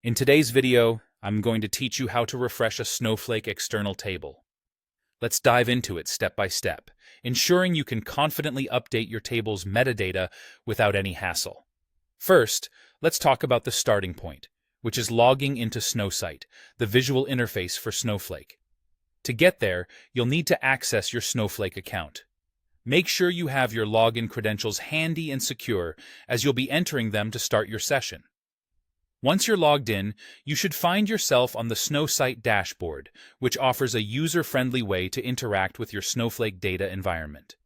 In today's video, I'm going to teach you how to refresh a Snowflake external table. Let's dive into it step by step, ensuring you can confidently update your table's metadata without any hassle. First, let's talk about the starting point, which is logging into Snowsite, the visual interface for Snowflake. To get there, you'll need to access your Snowflake account. Make sure you have your login credentials handy and secure, as you'll be entering them to start your session. Once you're logged in, you should find yourself on the Snowsite dashboard, which offers a user-friendly way to interact with your Snowflake data environment.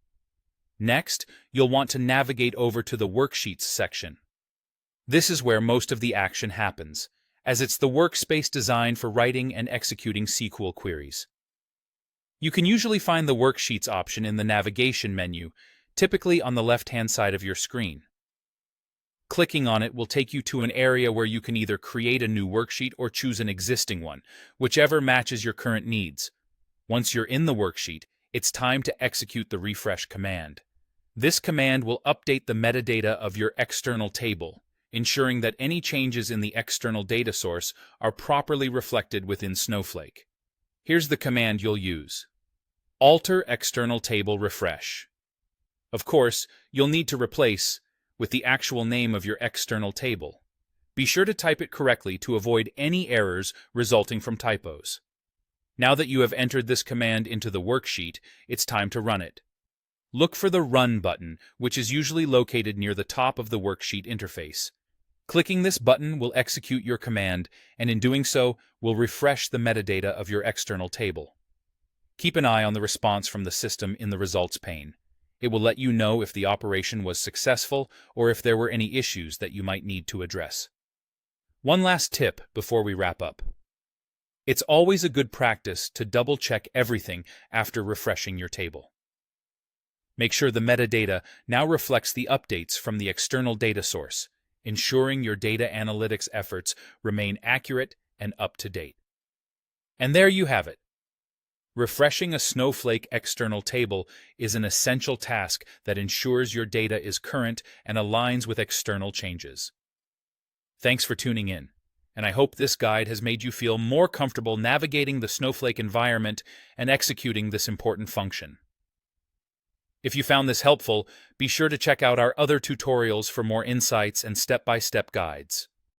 Next, you'll want to navigate over to the Worksheets section. This is where most of the action happens, as it's the workspace designed for writing and executing SQL queries. You can usually find the Worksheets option in the navigation menu, typically on the left-hand side of your screen. Clicking on it will take you to an area where you can either create a new worksheet or choose an existing one, whichever matches your current needs. Once you're in the worksheet, it's time to execute the refresh command. This command will update the metadata of your external table, ensuring that any changes in the external data source are properly reflected within Snowflake. Here's the command you'll use. Alter external table refresh. Of course, you'll need to replace with the actual name of your external table. Be sure to type it correctly to avoid any errors resulting from typos. Now that you have entered this command into the worksheet, it's time to run it. Look for the Run button, which is usually located near the top of the worksheet interface. Clicking this button will execute your command, and in doing so, will refresh the metadata of your external table. Keep an eye on the response from the system in the results pane. It will let you know if the operation was successful or if there were any issues that you might need to address. One last tip before we wrap up. It's always a good practice to double-check everything after refreshing your table. Make sure the metadata now reflects the updates from the external data source, ensuring your data analytics efforts remain accurate and up-to-date. And there you have it. Refreshing a Snowflake external table is an essential task that ensures your data is current and aligns with external changes. Thanks for tuning in, and I hope this guide has made you feel more comfortable navigating the Snowflake environment and executing this important function. If you found this helpful, be sure to check out our other tutorials for more insights and step-by-step guides.